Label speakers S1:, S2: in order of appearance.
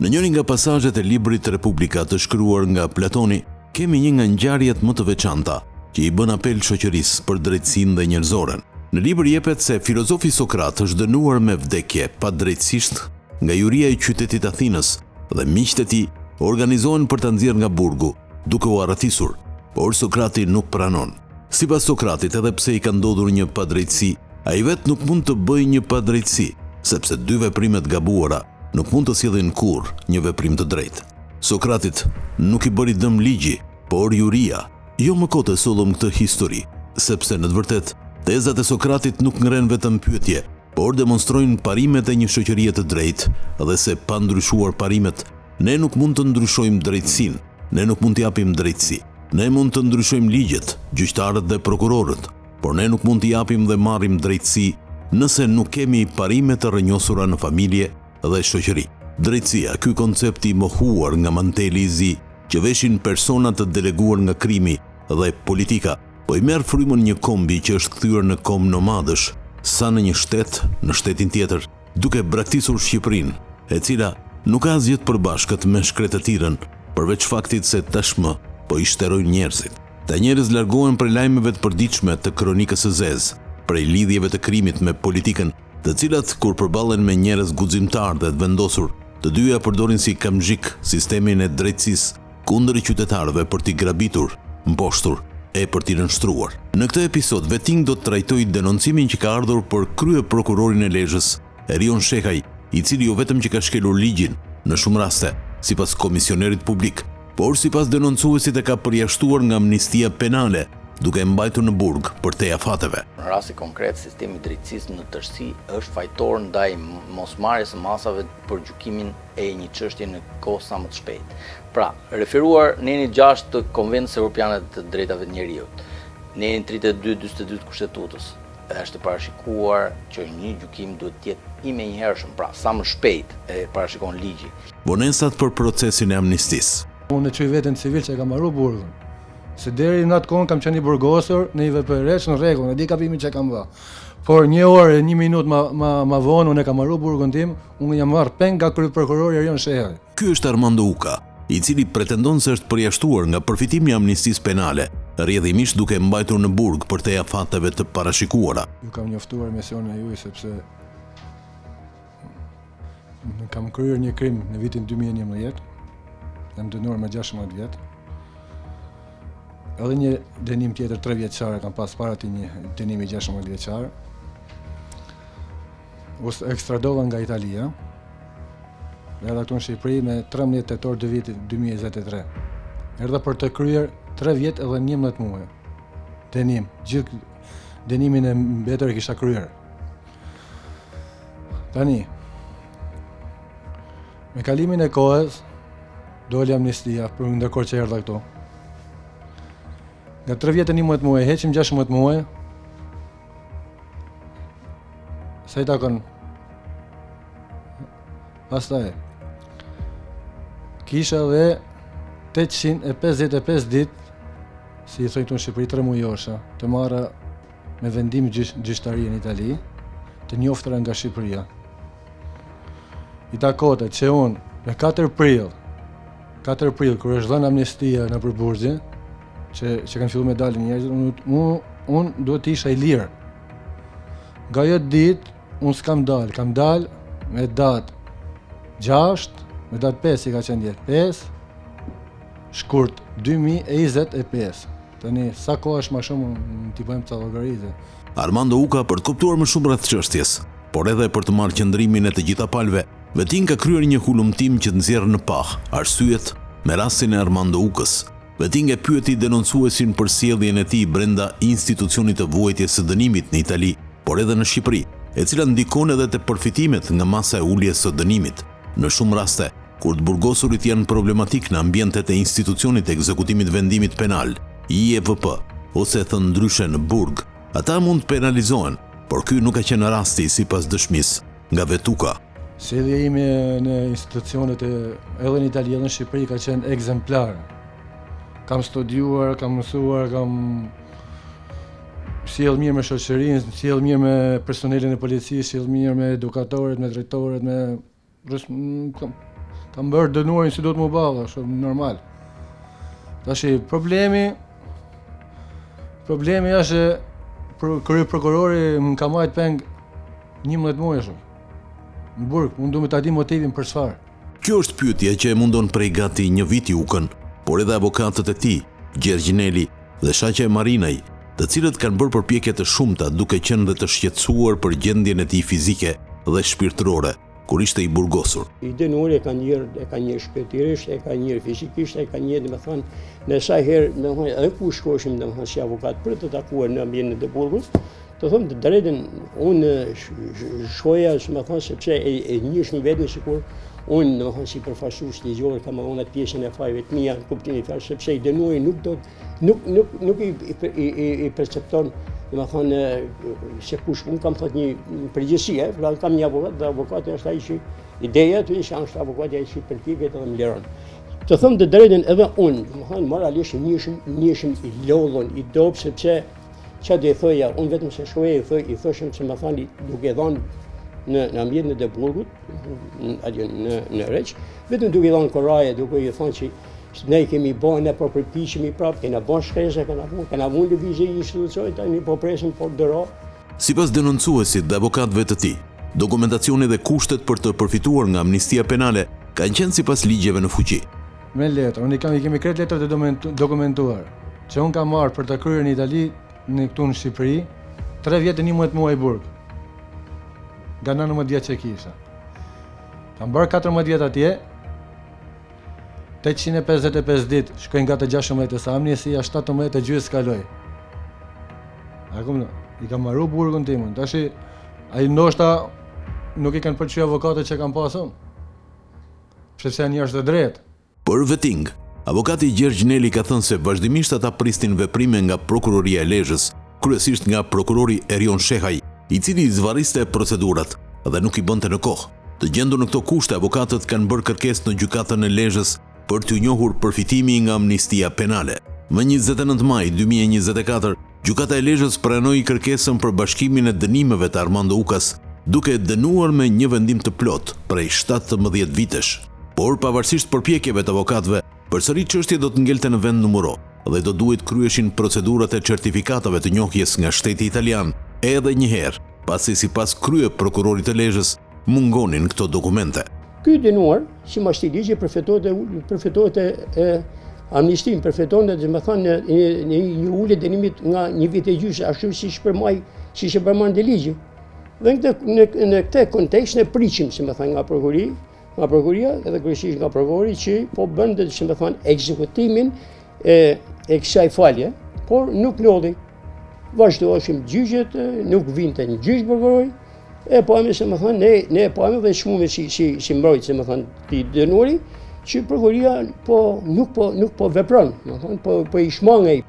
S1: Në njërin nga pasazhet e librit Republika të shkruar nga Platoni, kemi një nga ngjarjet më të veçanta që i bën apel shoqërisë për drejtsinë dhe njerëzoren. Në libër jepet se filozofi Sokrat është dënuar me vdekje padrejtësisht nga juria e qytetit Athinës dhe miqtë e tij organizohen për ta nxjerrë nga burgu, duke u arratisur, por Sokrati nuk pranon. Sipas Sokratit, edhe pse i ka ndodhur një padrejtësi, ai vetë nuk mund të bëjë një padrejtësi, sepse dy veprime të gabuara nuk mund të sjellin kurrë një veprim të drejtë. Sokratit nuk i bëri dëm ligji, por juria. Jo më kote sollëm këtë histori, sepse në të vërtetë tezat e Sokratit nuk ngren vetëm pyetje, por demonstrojnë parimet e një shoqërie të drejtë, dhe se pa ndryshuar parimet, ne nuk mund të ndryshojmë drejtësinë, ne nuk mund të japim drejtësi. Ne mund të ndryshojmë ligjet, gjyqtarët dhe prokurorët, por ne nuk mund të japim dhe marrim drejtësi nëse nuk kemi parime të rrënjosura në familje dhe shoqëri. Drejtësia, ky koncept i mohuar nga manteli i zi, që veshin persona të deleguar nga krimi dhe politika, po i merr frymën një kombi që është kthyer në kom nomadësh, sa në një shtet, në shtetin tjetër, duke braktisur Shqipërinë, e cila nuk ka asgjë të përbashkët me shkretëtirën, përveç faktit se tashmë po i shterojnë njerëzit. Ta njerëz largohen prej lajmeve të përditshme të kronikës së zezë, prej lidhjeve të krimit me politikën, të cilat kur përballen me njerëz guximtar dhe të vendosur, të dyja përdorin si kamzhik sistemin e drejtësisë kundër qytetarëve për t'i grabitur, mposhtur e për t'i nënshtruar. Në këtë episod, Veting do të trajtojë denoncimin që ka ardhur për krye prokurorin e Lezhës, Erion Shehaj, i cili jo vetëm që ka shkelur ligjin, në shumë raste, sipas komisionerit publik, por sipas denoncuesit e ka përjashtuar nga amnistia penale, duke mbajtur në burg për te afateve.
S2: Në rasti konkret, sistemi i drejtësisë në tërësi është fajtor ndaj mosmarrjes së masave për gjykimin e një çështje në kohë sa më të shpejtë. Pra, referuar neni 6 të Konventës Evropiane të Drejtave të Njerëzit, neni 32-42 të Kushtetutës, është parashikuar që një gjykim duhet të jetë i menjëhershëm, pra sa më shpejt e parashikon ligji.
S1: Vonesat për procesin e amnistisë.
S3: Unë e çoj veten civil që e kam marrë burgun. Se deri në atë kohë kam qenë i burgosur në një vepërreç në rregull, në di kapimi që kam vë. Por 1 orë e 1 minutë ma vonë unë e kam marrë burgun tim, unë jam marrë peng nga kryeprokurori Erion Shehaj.
S1: Ky është Armando Uka, i cili pretendon se është përjashtuar nga përfitimi i amnistisë penale, rrjedhimisht duke mbajtur në burg për te afateve të parashikuara.
S3: Ju kam njoftuar misionin e juaj sepse kam kryer një krim në vitin 2011. Jam dënuar me 16 vjet. Edhe një dënim tjetër 3 vjeçar kam pas para ti një dënimi 16 vjeçar. U ekstradova nga Italia. Erdha këtu në Shqipëri me 13 tetor të vitit 2023. Erdha për të kryer 3 vjet edhe 11 muaj. Dënim, gjithë dënimin e mbetur e kisha kryer. Tani, me kalimin e kohës, doli amnistia për ndërkohë që erdha këtu. Nga 3 vjet e 11 muaj, heqim 16 muaj. Sa i takon? Pastaj kisha edhe 855 ditë, si i thojnë këtu në Shqipëri, 3 mujosha, të marra me vendim gjyqtari në Itali, të njoftëra nga Shqipëria. I takote që unë me 4 prill, kur është dhënë amnistia në përburgje, që kanë filluar me dalin njerëzit, unë duhet të isha i lirë. Nga ajo ditë, unë s'kam dalë, kam dalë me datë 6, me datë 5 i ka qenë djetë, 5, shkurt 2025. Tani, sa kohë është ma shumë, t'i bëjmë ca llogarizë.
S1: Armando Uka për të kuptuar më shumë rreth çështjes, por edhe për të marrë qëndrimin e të gjitha palëve, Veting ka kryer një hulumtim që të nxjerrë në pah arsyet me rastin e Armando Ukës. Veting e pyeti denoncuesin për sjelljen e tij brenda institucionit të vuajtjes së dënimit në Itali, por edhe në Shqipëri, e cila ndikon edhe te përfitimet nga masa e uljes së dënimit. Në shumë raste, kur të burgosurit janë problematik në ambientet e institucionit të ekzekutimit vendimit penal, IEVP, ose thënë ndryshe në burg, ata mund të penalizohen, por ky nuk ka qenë rasti sipas dëshmisë nga Vetuka.
S3: Sjellja ime në institucionet edhe në Itali edhe në Shqipëri ka qenë ekzemplar. Kam studiuar, kam mësuar, kam sjell mirë me shoqërinë, sjell mirë me personelin e policisë, sjell mirë me edukatorët, me drejtorët, ta bërë dënuarin si do të më balla, shumë normal. Tash problemi është krye prokurori më ka marrë peng 11 muaj shumë. Në burg, unë du me ta di motivin për çfarë.
S1: Kjo është pyetja që e mundon prej gati një viti ukën, por edhe avokatët e tij, Gjergj Neli dhe shaqja e Marinaj, të cilët kanë bërë përpjekje të shumta duke qenë dhe të shqetësuar për gjendjen e tij fizike dhe shpirtërore, kur ishte i burgosur.
S4: I dënuar e ka njërë shpirtërisht, e ka njërë fizikisht, e ka njërë, domethënë, në sa herë, domethënë, edhe ku shkoshim, domethënë, si avokat për të takuar në ambientin e burgut, të them të drejtën, unë shkoja, domethënë, sepse e njihshim veten sikur unë, domethënë, si përfaqësues ligjor kam marrë atë pjesën e fajeve të mia, në kuptimin e fjalës, sepse i dënuari nuk i percepton, domethënë, se kush, unë kam thënë një përgjegjësi, pra kam një avokat, dhe avokati është ai që ideja të ishte është avokati ai që përpiqet edhe më liron. Të them të drejtën edhe unë, domethënë, moralisht njihshim i lodhun, i dop, sepse çfarë do i thoja, unë vetëm se shkoja i thoshim se më thani duke dhënë në ambientin e burgut, në Req, vetëm duke dhënë koraje, duke i thënë që ne kemi bën, ne po përpiqemi prapë, kena bën shkresa, kena vënë lëvizje institucione, tani po presim po dëro.
S1: Sipas denoncuesit dhe avokatëve të tij, dokumentacioni dhe kushtet për të përfituar nga amnistia penale kanë qenë sipas ligjeve në fuqi.
S3: Me letër, unë i kemi kretë letrat e dokumentuar, që unë kam marrë për të kryer në Itali, këtu në Shqipëri, 3 vjetë 11 muaj burg. Nga 19 vjetë që kisha. Kam bërë 14 vjetë atje, 855 ditë, shkojnë nga të 16 sa amnesia, 17 e gjysë kaloj. Akum, i kam marru burgun timën, tashi, ai ndoshta nuk i kanë pëlqyer avokatët që kanë pasur. Sepse janë njerëz të drejtë.
S1: Për vetting, avokati Gjergj Neli ka thënë se vazhdimisht ata pristin veprime nga prokuroria e Lezhës, kryesisht nga prokurori Erion Shehaj, i cili zvarriste procedurat dhe nuk i bënte në kohë. Të gjendur në këto kushte, avokatët kanë bërë kërkesë në gjykatën e Lezhës për t'u njohur përfitimi nga amnistia penale. Më 29 maj 2024, gjykata e Lezhës pranoi kërkesën për bashkimin e dënimeve të Armando Ukas, duke dënuar me një vendim të plot prej 17 vitesh. Por pavarësisht përpjekjeve të avokatëve, përsëri çështja do të ngelte në vend numëro dhe do duhet kryeshin procedurat e certifikatave të njohjes nga shteti italian, edhe një herë, pasi sipas krye prokurorit të Lezhës mungonin këto dokumente.
S4: Ky dënuar, si mas të ligji, përfitohet e amnistin, përfitohet domethënë një ulje dënimit nga 1 vit e gjysmë, ashtu siç përmend ligji. Dhe në këtë kontekst ne priqim, si më thënë, nga prokuria edhe kryesisht nga prokurori që po bënte, si më thënë, ekzekutimin e kësaj falje, por nuk lodhi. Vazhdoheshim gjyqjet, nuk vinte në gjyq prokurori, e pami, se më thënë, ne e pami dhe shmume si mbrojtë, se më thënë, të dënuari, që prokuria nuk po vepron, po i shmangej.